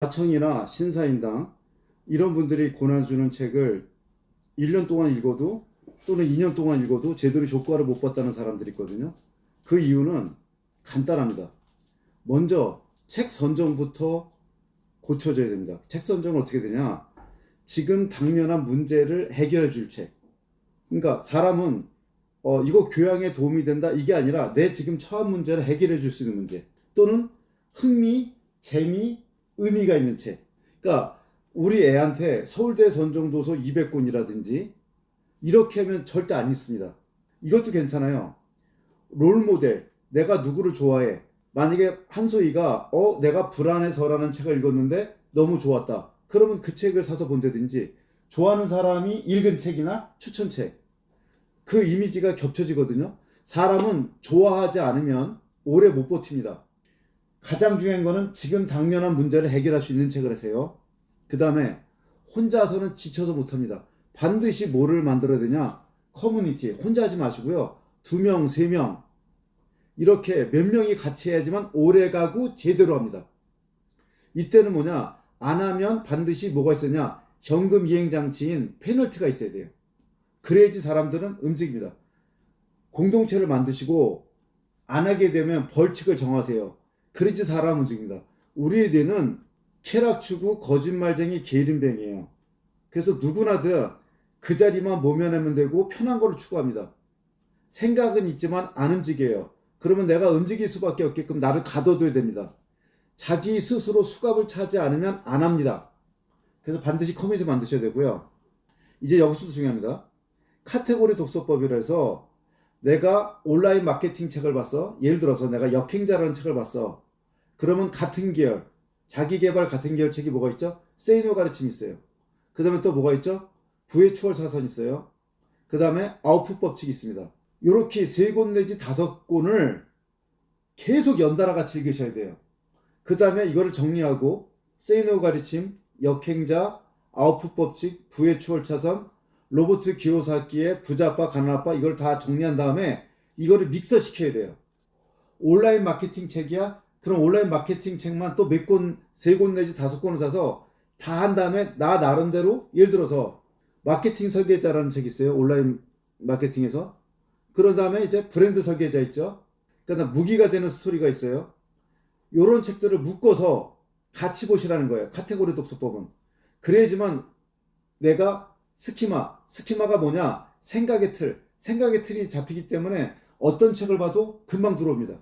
하청이나 신사임당 이런 분들이 권해주는 책을 1년 동안 읽어도 또는 2년 동안 읽어도 제대로 효과를 못 봤다는 사람들이 있거든요. 그 이유는 간단합니다. 먼저 책 선정부터 고쳐져야 됩니다. 책 선정은 어떻게 되냐? 지금 당면한 문제를 해결해 줄 책. 그러니까 사람은 이거 교양에 도움이 된다 이게 아니라 내 지금 처한 문제를 해결해 줄 수 있는 문제 또는 흥미, 재미, 의미가 있는 책. 그러니까 우리 애한테 서울대 선정도서 200권이라든지 이렇게 하면 절대 안 읽습니다. 이것도 괜찮아요. 롤모델, 내가 누구를 좋아해. 만약에 한소희가 내가 불안해서라는 책을 읽었는데 너무 좋았다. 그러면 그 책을 사서 본다든지 좋아하는 사람이 읽은 책이나 추천책. 그 이미지가 겹쳐지거든요. 사람은 좋아하지 않으면 오래 못 버팁니다. 가장 중요한 거는 지금 당면한 문제를 해결할 수 있는 책을 하세요. 그 다음에 혼자서는 지쳐서 못합니다. 반드시 뭐를 만들어야 되냐? 커뮤니티. 혼자 하지 마시고요. 2명, 3명 이렇게 몇 명이 같이 해야지만 오래가고 제대로 합니다. 이때는 뭐냐? 안 하면 반드시 뭐가 있었냐? 현금 이행장치인 페널티가 있어야 돼요. 그래야지 사람들은 움직입니다. 공동체를 만드시고 안 하게 되면 벌칙을 정하세요. 그래야지 사람 움직입니다. 우리의 뇌는 쾌락추구, 거짓말쟁이, 게으름뱅이에요. 그래서 누구나든 그 자리만 모면하면 되고 편한 거를 추구합니다. 생각은 있지만 안 움직여요. 그러면 내가 움직일 수밖에 없게끔 나를 가둬둬야 됩니다. 자기 스스로 수갑을 차지 않으면 안 합니다. 그래서 반드시 커뮤니티 만드셔야 되고요. 이제 여기서도 중요합니다. 카테고리 독서법이라 해서 내가 온라인 마케팅 책을 봤어. 예를 들어서 내가 역행자라는 책을 봤어. 그러면 같은 계열, 자기개발 같은 계열 책이 뭐가 있죠? 세이노 가르침이 있어요. 그 다음에 또 뭐가 있죠? 부의 추월 사선 있어요. 그 다음에 아웃풋 법칙이 있습니다. 이렇게 3권 내지 5권을 계속 연달아 같이 읽으셔야 돼요. 그 다음에 이거를 정리하고 세이노 가르침, 역행자, 아웃풋 법칙, 부의 추월 차선, 로버트 기요사키의 부자아빠 가난아빠 이걸 다 정리한 다음에 이거를 믹서 시켜야 돼요. 온라인 마케팅 책이야? 그럼 온라인 마케팅 책만 또 몇 권, 3권 내지 5권을 사서 다 한 다음에 나 나름대로 예를 들어서 마케팅 설계자라는 책이 있어요. 온라인 마케팅에서. 그런 다음에 이제 브랜드 설계자 있죠. 그다음 무기가 되는 스토리가 있어요. 이런 책들을 묶어서 같이 보시라는 거예요. 카테고리 독서법은. 그래야지만 내가 스키마가 뭐냐? 생각의 틀이 잡히기 때문에 어떤 책을 봐도 금방 들어옵니다.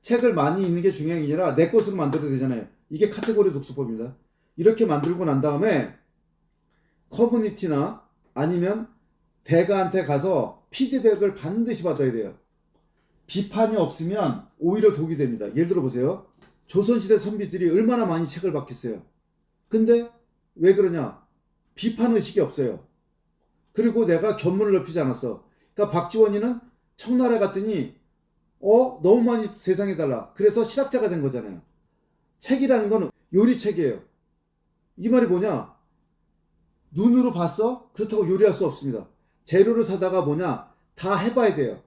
책을 많이 읽는 게 중요한 게 아니라 내 것으로 만들어야 되잖아요. 이게 카테고리 독서법입니다. 이렇게 만들고 난 다음에 커뮤니티나 아니면 대가한테 가서 피드백을 반드시 받아야 돼요. 비판이 없으면 오히려 독이 됩니다. 예를 들어 보세요. 조선시대 선비들이 얼마나 많이 책을 봤겠어요. 근데 왜 그러냐? 비판 의식이 없어요. 그리고 내가 견문을 넓히지 않았어. 그러니까 박지원이는 청나라에 갔더니 너무 많이 세상에 달라. 그래서 실학자가 된 거잖아요. 책이라는 건 요리책이에요. 이 말이 뭐냐? 눈으로 봤어? 그렇다고 요리할 수 없습니다. 재료를 사다가 뭐냐? 다 해봐야 돼요.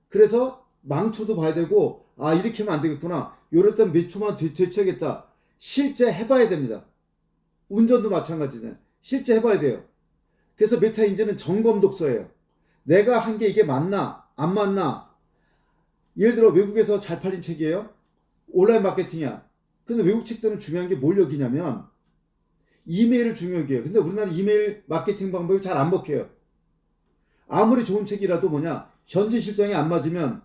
그래서 망쳐도 봐야 되고 이렇게 하면 안 되겠구나. 요럴 땐 몇 초만 되쳐야겠다. 실제 해봐야 됩니다. 운전도 마찬가지잖아요. 실제 해봐야 돼요. 그래서 메타인지는 점검 독서예요. 내가 한 게 이게 맞나? 안 맞나? 예를 들어 외국에서 잘 팔린 책이에요. 온라인 마케팅이야. 근데 외국 책들은 중요한 게 뭘 여기냐면 이메일을 중요하게 해요. 근데 우리나라 이메일 마케팅 방법이 잘 안 먹혀요. 아무리 좋은 책이라도 뭐냐? 현지 실정이 안 맞으면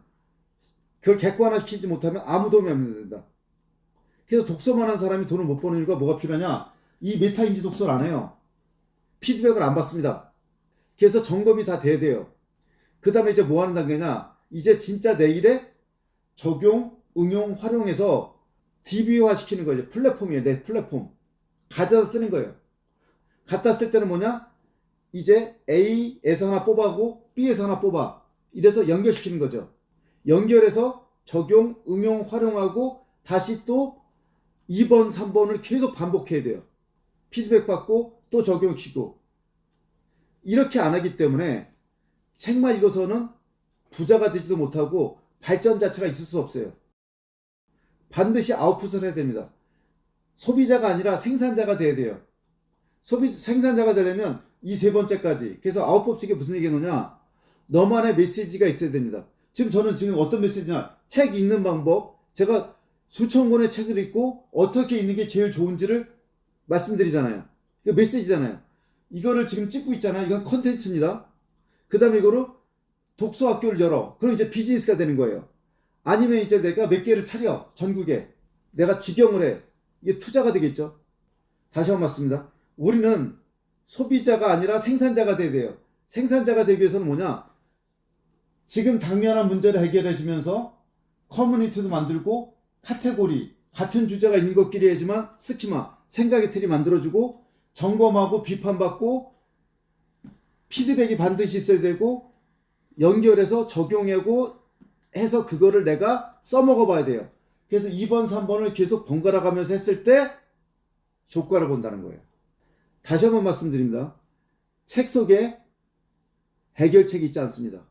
그걸 객관화시키지 못하면 아무 도움이 안 된다. 그래서 독서만 한 사람이 돈을 못 버는 이유가 뭐가 필요하냐? 이 메타인지 독서를 안 해요. 피드백을 안 받습니다. 그래서 점검이 다 돼야 돼요. 그 다음에 이제 뭐 하는 단계냐? 이제 진짜 내일에 적용, 응용, 활용해서 DB화 시키는 거죠. 플랫폼이에요. 내 플랫폼. 가져다 쓰는 거예요. 갖다 쓸 때는 뭐냐? 이제 A에서 하나 뽑아고 B에서 하나 뽑아. 이래서 연결시키는 거죠. 연결해서 적용, 응용, 활용하고 다시 또 2번, 3번을 계속 반복해야 돼요. 피드백 받고 또 적용시키고. 이렇게 안 하기 때문에 책만 읽어서는 부자가 되지도 못하고 발전 자체가 있을 수 없어요. 반드시 아웃풋을 해야 됩니다. 소비자가 아니라 생산자가 돼야 돼요. 생산자가 되려면 이 세 번째까지. 그래서 아홉 법칙에 무슨 얘기냐냐, 너만의 메시지가 있어야 됩니다. 저는 지금 어떤 메시지냐, 책 읽는 방법, 제가 수천 권의 책을 읽고 어떻게 읽는 게 제일 좋은지를 말씀드리잖아요. 이거 메시지잖아요. 이거를 지금 찍고 있잖아요. 이건 컨텐츠입니다. 그 다음에 이거로 독서학교를 열어. 그럼 이제 비즈니스가 되는 거예요. 아니면 이제 내가 몇 개를 차려. 전국에. 내가 직영을 해. 이게 투자가 되겠죠. 다시 한번 말씀드립니다. 우리는 소비자가 아니라 생산자가 돼야 돼요. 생산자가 되기 위해서는 뭐냐? 지금 당면한 문제를 해결해 주면서 커뮤니티도 만들고 카테고리, 같은 주제가 있는 것끼리 해야지만 스키마, 생각의 틀이 만들어주고 점검하고 비판받고 피드백이 반드시 있어야 되고 연결해서 적용하고 해서 그거를 내가 써먹어 봐야 돼요. 그래서 2번, 3번을 계속 번갈아 가면서 했을 때 효과를 본다는 거예요. 다시 한번 말씀드립니다. 책 속에 해결책이 있지 않습니다.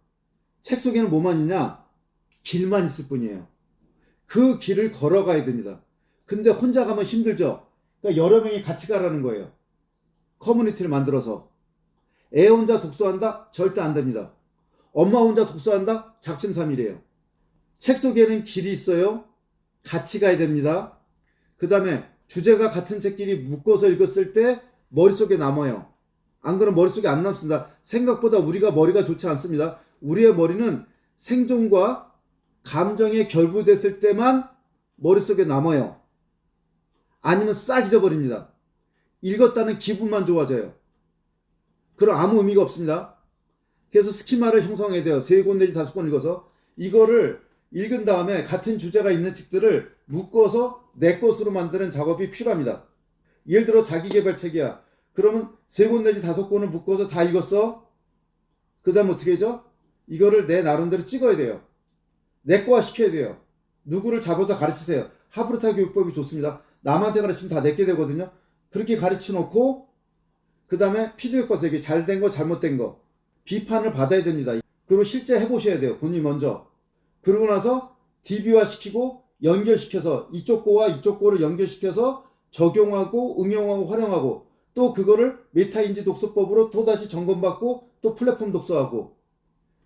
책 속에는 뭐만 있냐? 길만 있을 뿐이에요. 그 길을 걸어가야 됩니다. 근데 혼자 가면 힘들죠. 그러니까 여러 명이 같이 가라는 거예요. 커뮤니티를 만들어서. 애 혼자 독서한다? 절대 안 됩니다. 엄마 혼자 독서한다? 작심삼일이에요. 책 속에는 길이 있어요. 같이 가야 됩니다. 그 다음에 주제가 같은 책끼리 묶어서 읽었을 때 머릿속에 남아요. 안 그러면 머릿속에 안 남습니다. 생각보다 우리가 머리가 좋지 않습니다. 우리의 머리는 생존과 감정에 결부됐을 때만 머릿속에 남아요. 아니면 싹 잊어버립니다. 읽었다는 기분만 좋아져요. 그럼 아무 의미가 없습니다. 그래서 스키마를 형성해야 돼요. 3권 내지 5권 읽어서 이거를 읽은 다음에 같은 주제가 있는 책들을 묶어서 내 것으로 만드는 작업이 필요합니다. 예를 들어 자기계발책이야. 그러면 3권 내지 5권을 묶어서 다 읽었어. 그 다음 어떻게 하죠? 이거를 내 나름대로 찍어야 돼요. 내 거화 시켜야 돼요. 누구를 잡아서 가르치세요. 하브르타 교육법이 좋습니다. 남한테 가르치면 다 내게 되거든요. 그렇게 가르쳐 놓고 그 다음에 피드백 받아서 이게 잘된 거 잘못된 거 비판을 받아야 됩니다. 그리고 실제 해보셔야 돼요. 본인이 먼저. 그러고 나서 DB화 시키고 연결시켜서 이쪽 거와 이쪽 거를 연결시켜서 적용하고 응용하고 활용하고 또 그거를 메타인지 독서법으로 또다시 점검받고 또 플랫폼 독서하고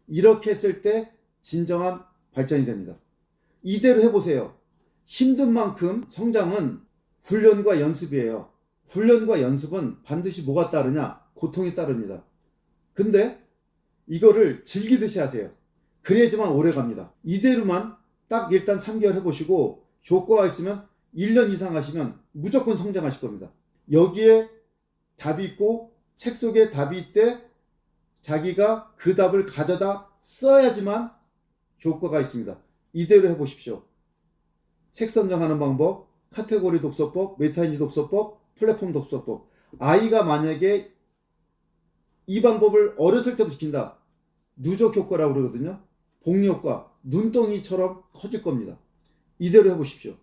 이렇게 했을 때 진정한 발전이 됩니다. 이대로 해보세요. 힘든 만큼 성장은 훈련과 연습이에요. 훈련과 연습은 반드시 뭐가 따르냐? 고통이 따릅니다. 근데 이거를 즐기듯이 하세요. 그래야지만 오래 갑니다. 이대로만 딱 일단 3개월 해보시고 효과가 있으면 1년 이상 하시면 무조건 성장하실 겁니다. 여기에 답이 있고 책 속에 답이 있대 자기가 그 답을 가져다 써야지만 효과가 있습니다. 이대로 해보십시오. 책 선정하는 방법, 카테고리 독서법, 메타인지 독서법, 플랫폼 독서법. 아이가 만약에 이 방법을 어렸을 때부터 지킨다. 누적 효과라고 그러거든요. 복리 효과, 눈덩이처럼 커질 겁니다. 이대로 해보십시오.